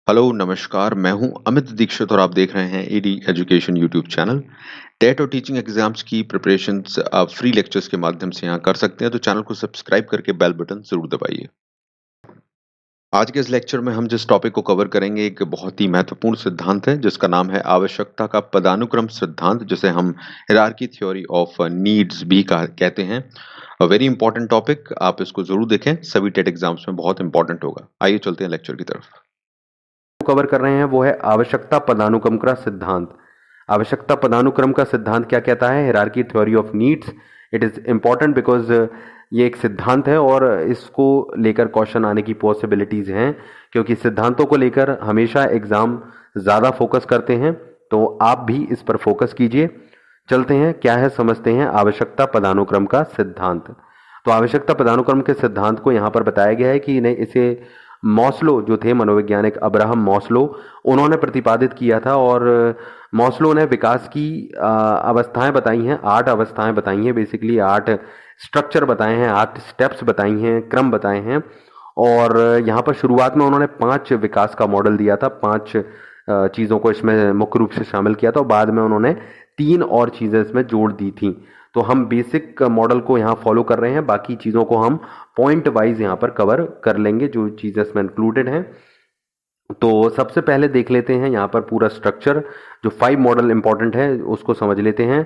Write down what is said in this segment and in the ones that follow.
Hello, नमस्कार। मैं हूं अमित दीक्षित और आप देख रहे हैं AD education YouTube channel. TET और टीचिंग एग्जाम्स की प्रिपरेशंस आप फ्री लेक्चर्स के माध्यम से यहां कर सकते हैं, तो चैनल को सब्सक्राइब करके बेल बटन जरूर दबाइए। आज के इस लेक्चर में हम जिस टॉपिक को कवर करेंगे, एक बहुत ही महत्वपूर्ण सिद्धांत है जिसका नाम है आवश्यकता का पदानुक्रम सिद्धांत, जिसे हम हायरार्की थ्योरी ऑफ नीड्स भी कहते हैं। अ वेरी इंपॉर्टेंट टॉपिक, आप इसको जरूर देखें, सभी टेट एग्जाम्स में बहुत इंपॉर्टेंट होगा। आइए चलते हैं लेक्चर की तरफ। कवर कर रहे हैं वो है आवश्यकता पदानुक्रम का सिद्धांत। आवश्यकता पदानुक्रम का सिद्धांत क्या कहता है? Hierarchy theory of needs. It is important because ये एक सिद्धांत है और इसको लेकर क्वेश्चन आने की पॉसिबिलिटीज हैं, क्योंकि सिद्धांतों को लेकर हमेशा एग्जाम ज़्यादा फोकस करते हैं। तो आप भी इस पर फोकस कीजिए। चलते हैं, क्या है समझते हैं आवश्यकता पदानुक्रम का सिद्धांत। तो आवश्यकता पदानुक्रम के सिद्धांत को यहाँ पर बताया गया है कि इन्हें इसे मॉस्लो जो थे मनोवैज्ञानिक अब्राहम मॉस्लो, उन्होंने प्रतिपादित किया था। और मॉस्लो ने विकास की अवस्थाएं बताई हैं, 8 अवस्थाएं बताई हैं, बेसिकली 8 स्ट्रक्चर बताए हैं, 8 स्टेप्स बताई हैं, क्रम बताए हैं। और यहाँ पर शुरुआत में उन्होंने 5 विकास का मॉडल दिया था, 5 चीज़ों को इसमें मुख्य रूप से शामिल किया था और बाद में उन्होंने 3 और चीज़ें इसमें जोड़ दी थी। तो हम बेसिक मॉडल को यहाँ फॉलो कर रहे हैं, बाकी चीज़ों को हम पॉइंट वाइज यहाँ पर कवर कर लेंगे जो चीज़ें इसमें इंक्लूडेड हैं। तो सबसे पहले देख लेते हैं यहाँ पर पूरा स्ट्रक्चर, जो 5 मॉडल इंपॉर्टेंट है उसको समझ लेते हैं।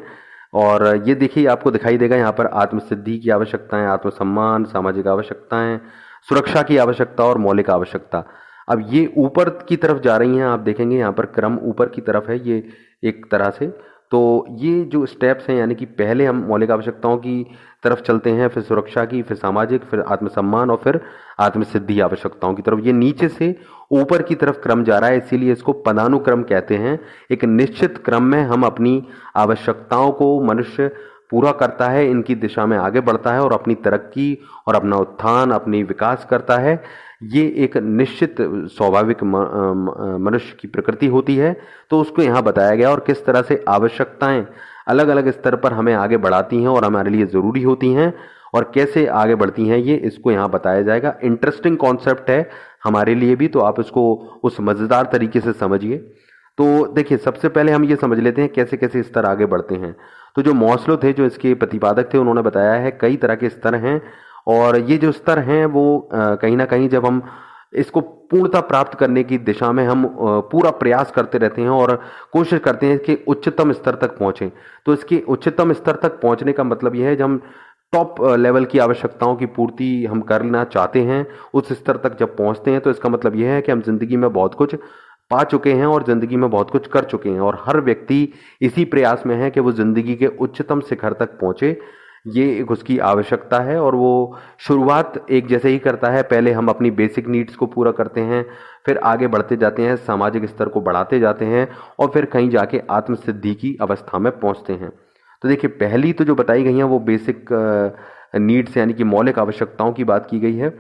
और ये देखिए, आपको दिखाई देगा यहाँ पर आत्मसिद्धि की आवश्यकताएं, आत्मसम्मान, सामाजिक आवश्यकताएं, सुरक्षा की आवश्यकता और मौलिक आवश्यकता। अब ये ऊपर की तरफ जा रही हैं, आप देखेंगे यहाँ पर क्रम ऊपर की तरफ है ये एक तरह से। तो ये जो स्टेप्स हैं, यानी कि पहले हम मौलिक आवश्यकताओं की तरफ चलते हैं, फिर सुरक्षा की, फिर सामाजिक, फिर आत्मसम्मान और फिर आत्मसिद्धि आवश्यकताओं की तरफ। ये नीचे से ऊपर की तरफ क्रम जा रहा है, इसीलिए इसको पदानुक्रम कहते हैं। एक निश्चित क्रम में हम अपनी आवश्यकताओं को मनुष्य पूरा करता है, इनकी दिशा में आगे बढ़ता है और अपनी तरक्की और अपना उत्थान, अपनी विकास करता है। ये एक निश्चित स्वाभाविक मनुष्य की प्रकृति होती है। तो उसको यहाँ बताया गया और किस तरह से आवश्यकताएं अलग अलग स्तर पर हमें आगे बढ़ाती हैं और हमारे लिए ज़रूरी होती हैं और कैसे आगे बढ़ती हैं, ये इसको यहाँ बताया जाएगा। इंटरेस्टिंग कॉन्सेप्ट है हमारे लिए भी, तो आप इसको उस मज़ेदार तरीके से समझिए। तो देखिए, सबसे पहले हम ये समझ लेते हैं कैसे कैसे स्तर आगे बढ़ते हैं। तो जो मॉस्लो थे, जो इसके प्रतिपादक थे, उन्होंने बताया है कई तरह के स्तर हैं। और ये जो स्तर हैं वो कहीं ना कहीं जब हम इसको पूर्णता प्राप्त करने की दिशा में हम पूरा प्रयास करते रहते हैं और कोशिश करते हैं कि उच्चतम स्तर तक पहुंचें। तो इसके उच्चतम स्तर तक पहुंचने का मतलब यह है, जब हम टॉप लेवल की आवश्यकताओं की पूर्ति हम करना चाहते हैं, उस स्तर तक जब पहुंचते हैं, तो इसका मतलब यह है कि हम जिंदगी में बहुत कुछ पा चुके हैं और जिंदगी में बहुत कुछ कर चुके हैं। और हर व्यक्ति इसी प्रयास में है कि वो जिंदगी के उच्चतम शिखर तक पहुंचे। ये एक उसकी आवश्यकता है और वो शुरुआत एक जैसे ही करता है। पहले हम अपनी बेसिक नीड्स को पूरा करते हैं, फिर आगे बढ़ते जाते हैं, सामाजिक स्तर को बढ़ाते जाते हैं और फिर कहीं जाके आत्मसिद्धि की अवस्था में पहुंचते हैं। तो देखिए, पहली तो जो बताई गई है वो बेसिक नीड्स यानी कि मौलिक आवश्यकताओं की बात की गई है।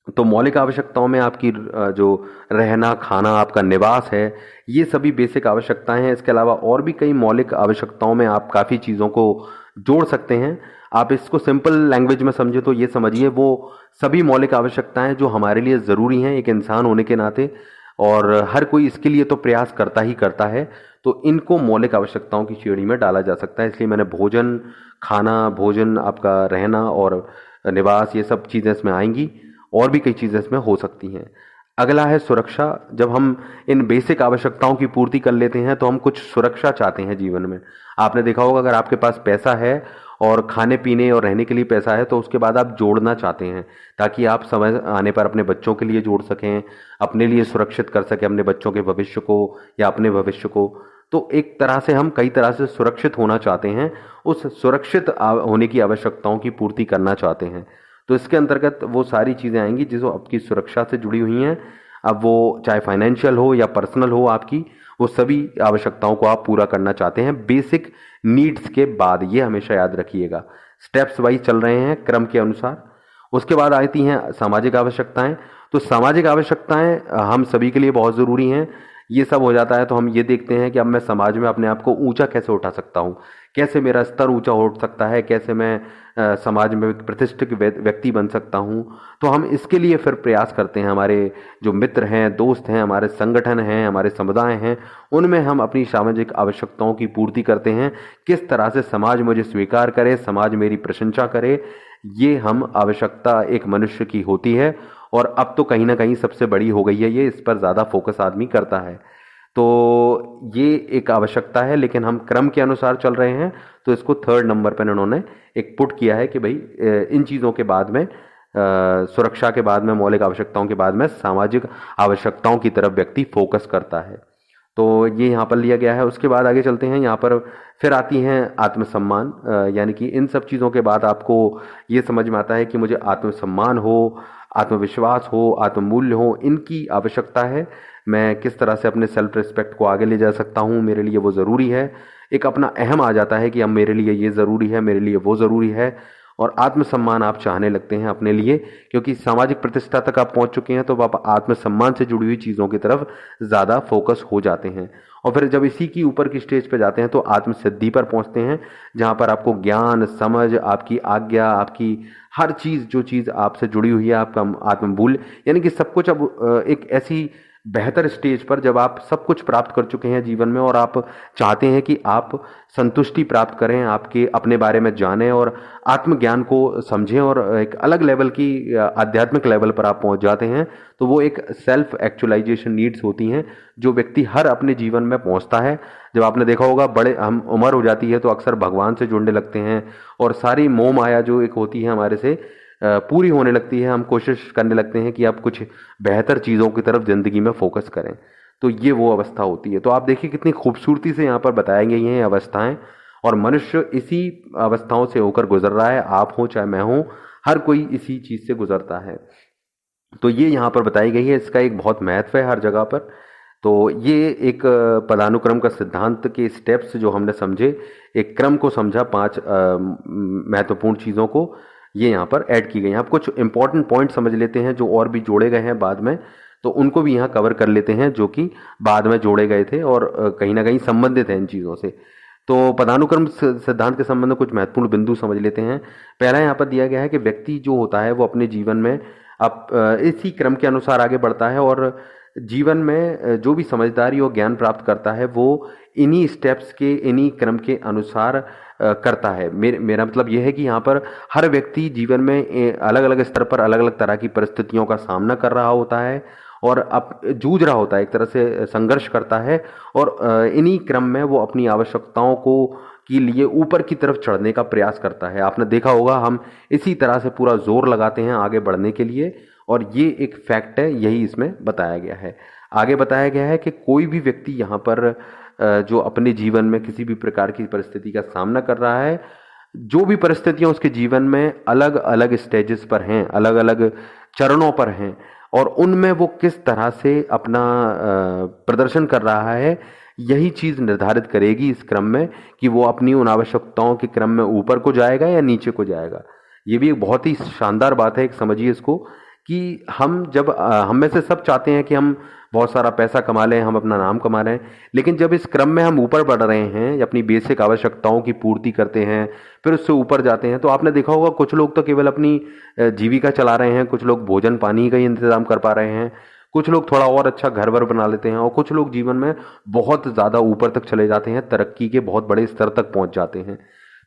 तो मौलिक आवश्यकताओं में आपकी जो रहना, खाना, आपका निवास है, ये सभी बेसिक आवश्यकताएं हैं। इसके अलावा और भी कई मौलिक आवश्यकताओं में आप काफ़ी चीज़ों को जोड़ सकते हैं। आप इसको सिंपल लैंग्वेज में समझे तो ये समझिए, वो सभी मौलिक आवश्यकताएं जो हमारे लिए ज़रूरी हैं एक इंसान होने के नाते, और हर कोई इसके लिए तो प्रयास करता ही करता है। तो इनको मौलिक आवश्यकताओं की श्रेणी में डाला जा सकता है। इसलिए मैंने भोजन, खाना, भोजन, आपका रहना और निवास, ये सब चीज़ें इसमें आएंगी। और भी कई चीज़ें इसमें हो सकती हैं। अगला है सुरक्षा। जब हम इन बेसिक आवश्यकताओं की पूर्ति कर लेते हैं तो हम कुछ सुरक्षा चाहते हैं जीवन में। आपने देखा होगा, अगर आपके पास पैसा है और खाने पीने और रहने के लिए पैसा है, तो उसके बाद आप जोड़ना चाहते हैं ताकि आप समय आने पर अपने बच्चों के लिए जोड़ सकें, अपने लिए सुरक्षित कर सकें अपने बच्चों के भविष्य को या अपने भविष्य को। तो एक तरह से हम कई तरह से सुरक्षित होना चाहते हैं, उस सुरक्षित होने की आवश्यकताओं की पूर्ति करना चाहते हैं। तो इसके अंतर्गत वो सारी चीज़ें आएंगी जो आपकी सुरक्षा से जुड़ी हुई हैं। अब वो चाहे फाइनेंशियल हो या पर्सनल हो आपकी, वो सभी आवश्यकताओं को आप पूरा करना चाहते हैं बेसिक नीड्स के बाद। ये हमेशा याद रखिएगा, स्टेप्स वाइज चल रहे हैं क्रम के अनुसार। उसके बाद आती हैं सामाजिक आवश्यकताएं। तो सामाजिक आवश्यकताएं हम सभी के लिए बहुत ज़रूरी हैं। ये सब हो जाता है तो हम ये देखते हैं कि अब मैं समाज में अपने आप को ऊंचा कैसे उठा सकता हूँ, कैसे मेरा स्तर ऊंचा उठ सकता है, कैसे मैं समाज में एक प्रतिष्ठित व्यक्ति बन सकता हूँ। तो हम इसके लिए फिर प्रयास करते हैं, हमारे जो मित्र हैं, दोस्त हैं, हमारे संगठन हैं, हमारे समुदाय हैं, उनमें हम अपनी सामाजिक आवश्यकताओं की पूर्ति करते हैं। किस तरह से समाज मुझे स्वीकार करे, समाज मेरी प्रशंसा करे, ये हम आवश्यकता एक मनुष्य की होती है। और अब तो कहीं ना कहीं सबसे बड़ी हो गई है ये, इस पर ज़्यादा फोकस आदमी करता है। तो ये एक आवश्यकता है, लेकिन हम क्रम के अनुसार चल रहे हैं। तो इसको थर्ड नंबर पर उन्होंने एक पुट किया है कि भाई इन चीज़ों के बाद में, सुरक्षा के बाद में, मौलिक आवश्यकताओं के बाद में सामाजिक आवश्यकताओं की तरफ व्यक्ति फोकस करता है। तो ये यहाँ पर लिया गया है। उसके बाद आगे चलते हैं, यहाँ पर फिर आती हैं आत्मसम्मान। यानी कि इन सब चीज़ों के बाद आपको ये समझ में आता है कि मुझे आत्मसम्मान हो, आत्मविश्वास हो, आत्ममूल्य हो, इनकी आवश्यकता है। मैं किस तरह से अपने सेल्फ रिस्पेक्ट को आगे ले जा सकता हूँ, मेरे लिए वो ज़रूरी है। एक अपना अहम आ जाता है कि अब मेरे लिए ये ज़रूरी है, मेरे लिए वो ज़रूरी है। और आत्मसम्मान आप चाहने लगते हैं अपने लिए, क्योंकि सामाजिक प्रतिष्ठा तक आप पहुंच चुके हैं, तो आप आत्मसम्मान से जुड़ी हुई चीज़ों की तरफ ज़्यादा फोकस हो जाते हैं। और फिर जब इसी की ऊपर की स्टेज पे जाते हैं तो आत्मसिद्धि पर पहुंचते हैं, जहां पर आपको ज्ञान, समझ, आपकी आज्ञा, आपकी हर चीज़, जो चीज़ आपसे जुड़ी हुई है, आपका आत्ममूल्य, यानी कि सब कुछ अब एक ऐसी बेहतर स्टेज पर, जब आप सब कुछ प्राप्त कर चुके हैं जीवन में और आप चाहते हैं कि आप संतुष्टि प्राप्त करें, आपके अपने बारे में जानें और आत्मज्ञान को समझें, और एक अलग लेवल की आध्यात्मिक लेवल पर आप पहुंच जाते हैं। तो वो एक सेल्फ एक्चुअलाइजेशन नीड्स होती हैं जो व्यक्ति हर अपने जीवन में पहुंचता है। जब आपने देखा होगा, बड़े हम उम्र हो जाती है तो अक्सर भगवान से जुड़ने लगते हैं, और सारी मोह माया जो एक होती है हमारे से पूरी होने लगती है। हम कोशिश करने लगते हैं कि आप कुछ बेहतर चीज़ों की तरफ ज़िंदगी में फोकस करें। तो ये वो अवस्था होती है। तो आप देखिए कितनी खूबसूरती से यहाँ पर बताई गई हैं ये अवस्थाएं, और मनुष्य इसी अवस्थाओं से होकर गुजर रहा है। आप हो चाहे मैं हूँ, हर कोई इसी चीज़ से गुजरता है। तो ये यहाँ पर बताई गई है, इसका एक बहुत महत्व है हर जगह पर। तो ये एक पदानुक्रम का सिद्धांत के स्टेप्स जो हमने समझे, एक क्रम को समझा, 5 महत्वपूर्ण चीज़ों को ये यहाँ पर ऐड की गई हैं। आप कुछ इंपॉर्टेंट पॉइंट समझ लेते हैं जो और भी जोड़े गए हैं बाद में, तो उनको भी यहाँ कवर कर लेते हैं, जो कि बाद में जोड़े गए थे और कहीं ना कहीं संबंधित हैं इन चीज़ों से। तो पदानुक्रम सिद्धांत के संबंध में कुछ महत्वपूर्ण बिंदु समझ लेते हैं। पहला यहाँ पर दिया गया है कि व्यक्ति जो होता है वो अपने जीवन में अब इसी क्रम के अनुसार आगे बढ़ता है, और जीवन में जो भी समझदारी और ज्ञान प्राप्त करता है वो इन्हीं स्टेप्स के, इन्हीं क्रम के अनुसार करता है। मेरा मतलब यह है कि यहाँ पर हर व्यक्ति जीवन में अलग अलग स्तर पर अलग अलग तरह की परिस्थितियों का सामना कर रहा होता है, और अब जूझ रहा होता है, एक तरह से संघर्ष करता है, और इन्हीं क्रम में वो अपनी आवश्यकताओं को के लिए ऊपर की तरफ चढ़ने का प्रयास करता है। आपने देखा होगा, हम इसी तरह से पूरा जोर लगाते हैं आगे बढ़ने के लिए, और ये एक फैक्ट है, यही इसमें बताया गया है। आगे बताया गया है कि कोई भी व्यक्ति यहाँ पर जो अपने जीवन में किसी भी प्रकार की परिस्थिति का सामना कर रहा है, जो भी परिस्थितियां उसके जीवन में अलग अलग स्टेजेस पर हैं, अलग अलग चरणों पर हैं, और उनमें वो किस तरह से अपना प्रदर्शन कर रहा है, यही चीज़ निर्धारित करेगी इस क्रम में कि वो अपनी उन आवश्यकताओं के क्रम में ऊपर को जाएगा या नीचे को जाएगा। ये भी एक बहुत ही शानदार बात है, एक समझिए इसको, कि हम जब हम में से सब चाहते हैं कि हम बहुत सारा पैसा कमा लें, हम अपना नाम कमा लें, लेकिन जब इस क्रम में हम ऊपर बढ़ रहे हैं, अपनी बेसिक आवश्यकताओं की पूर्ति करते हैं, फिर उससे ऊपर जाते हैं, तो आपने देखा होगा कुछ लोग तो केवल अपनी जीविका चला रहे हैं, कुछ लोग भोजन पानी का ही इंतजाम कर पा रहे हैं, कुछ लोग थोड़ा और अच्छा घर वर बना लेते हैं, और कुछ लोग जीवन में बहुत ज़्यादा ऊपर तक चले जाते हैं, तरक्की के बहुत बड़े स्तर तक पहुंच जाते हैं।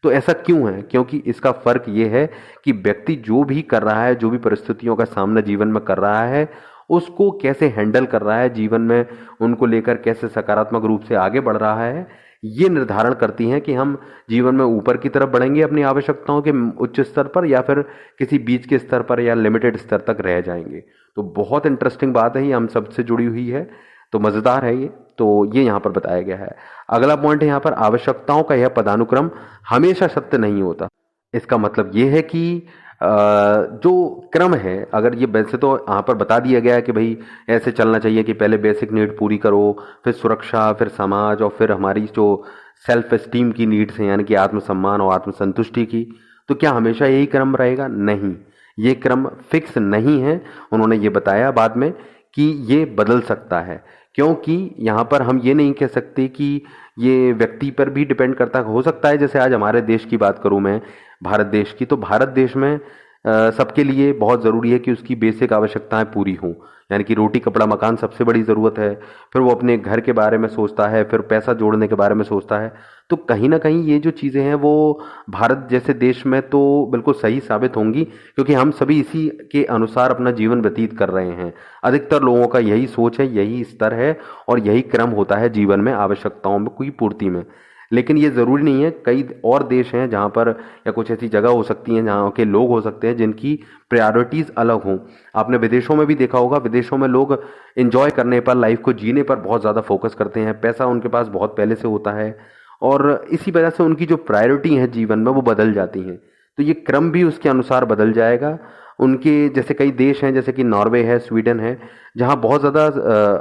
तो ऐसा क्यों है? क्योंकि इसका फर्क ये है कि व्यक्ति जो भी कर रहा है, जो भी परिस्थितियों का सामना जीवन में कर रहा है, उसको कैसे हैंडल कर रहा है, जीवन में उनको लेकर कैसे सकारात्मक रूप से आगे बढ़ रहा है, ये निर्धारण करती हैं कि हम जीवन में ऊपर की तरफ बढ़ेंगे अपनी आवश्यकताओं के उच्च स्तर पर, या फिर किसी बीच के स्तर पर या लिमिटेड स्तर तक रह जाएंगे। तो बहुत इंटरेस्टिंग बात है, ये हम सबसे जुड़ी हुई है, तो मज़ेदार है ये। तो ये यहाँ पर बताया गया है। अगला पॉइंट है यहाँ पर, आवश्यकताओं का यह पदानुक्रम हमेशा सत्य नहीं होता। इसका मतलब ये है कि जो क्रम है, अगर ये वैसे तो यहाँ पर बता दिया गया है कि भाई ऐसे चलना चाहिए कि पहले बेसिक नीड पूरी करो, फिर सुरक्षा, फिर समाज, और फिर हमारी जो सेल्फ एस्टीम की नीड्स हैं, यानी कि आत्मसम्मान और आत्मसंतुष्टि की, तो क्या हमेशा यही क्रम रहेगा? नहीं, ये क्रम फिक्स नहीं है। उन्होंने ये बताया बाद में कि ये बदल सकता है, क्योंकि यहाँ पर हम ये नहीं कह सकते कि ये व्यक्ति पर भी डिपेंड करता हो सकता है। जैसे आज हमारे देश की बात करूँ मैं, भारत देश की, तो भारत देश में सबके लिए बहुत ज़रूरी है कि उसकी बेसिक आवश्यकताएं पूरी हों। यानी कि रोटी कपड़ा मकान सबसे बड़ी ज़रूरत है। फिर वो अपने घर के बारे में सोचता है, फिर पैसा जोड़ने के बारे में सोचता है। तो कहीं ना कहीं ये जो चीज़ें हैं वो भारत जैसे देश में तो बिल्कुल सही साबित होंगी, क्योंकि हम सभी इसी के अनुसार अपना जीवन व्यतीत कर रहे हैं। अधिकतर लोगों का यही सोच है, यही स्तर है और यही क्रम होता है जीवन में आवश्यकताओं में कोई पूर्ति में। लेकिन ये ज़रूरी नहीं है, कई और देश हैं जहाँ पर, या कुछ ऐसी जगह हो सकती हैं जहाँ के लोग हो सकते हैं जिनकी प्रायोरिटीज़ अलग हों। आपने विदेशों में भी देखा होगा, विदेशों में लोग एंजॉय करने पर, लाइफ को जीने पर बहुत ज़्यादा फोकस करते हैं। पैसा उनके पास बहुत पहले से होता है और इसी वजह से उनकी जो प्रायोरिटी है जीवन में वो बदल जाती हैं। तो ये क्रम भी उसके अनुसार बदल जाएगा। उनके जैसे कई देश हैं, जैसे कि नॉर्वे है, स्वीडन है, जहाँ बहुत ज़्यादा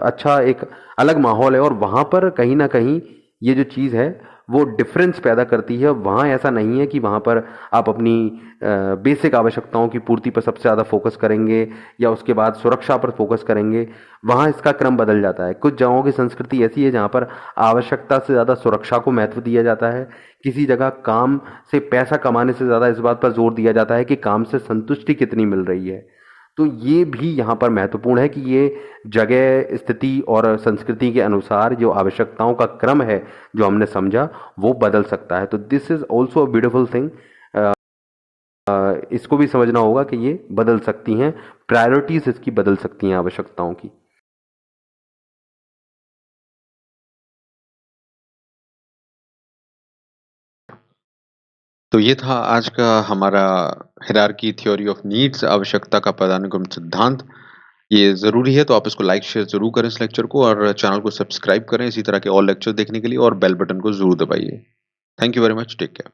अच्छा एक अलग माहौल है और वहाँ पर कहीं ना कहीं ये जो चीज़ है वो डिफरेंस पैदा करती है। वहाँ ऐसा नहीं है कि वहाँ पर आप अपनी बेसिक आवश्यकताओं की पूर्ति पर सबसे ज़्यादा फोकस करेंगे या उसके बाद सुरक्षा पर फोकस करेंगे। वहाँ इसका क्रम बदल जाता है। कुछ जगहों की संस्कृति ऐसी है जहाँ पर आवश्यकता से ज़्यादा सुरक्षा को महत्व दिया जाता है। किसी जगह काम से पैसा कमाने से ज़्यादा इस बात पर जोर दिया जाता है कि काम से संतुष्टि कितनी मिल रही है। तो ये भी यहाँ पर महत्वपूर्ण है कि ये जगह, स्थिति और संस्कृति के अनुसार जो आवश्यकताओं का क्रम है जो हमने समझा वो बदल सकता है। तो this is also a beautiful thing. इसको भी समझना होगा कि ये बदल सकती हैं, प्रायोरिटीज इसकी बदल सकती हैं आवश्यकताओं की। तो ये था आज का हमारा हायरार्की थ्योरी ऑफ नीड्स, आवश्यकता का पदानुक्रम सिद्धांत। ये ज़रूरी है तो आप इसको लाइक शेयर ज़रूर करें इस लेक्चर को, और चैनल को सब्सक्राइब करें इसी तरह के और लेक्चर देखने के लिए, और बेल बटन को ज़रूर दबाइए। Thank you very much, take care.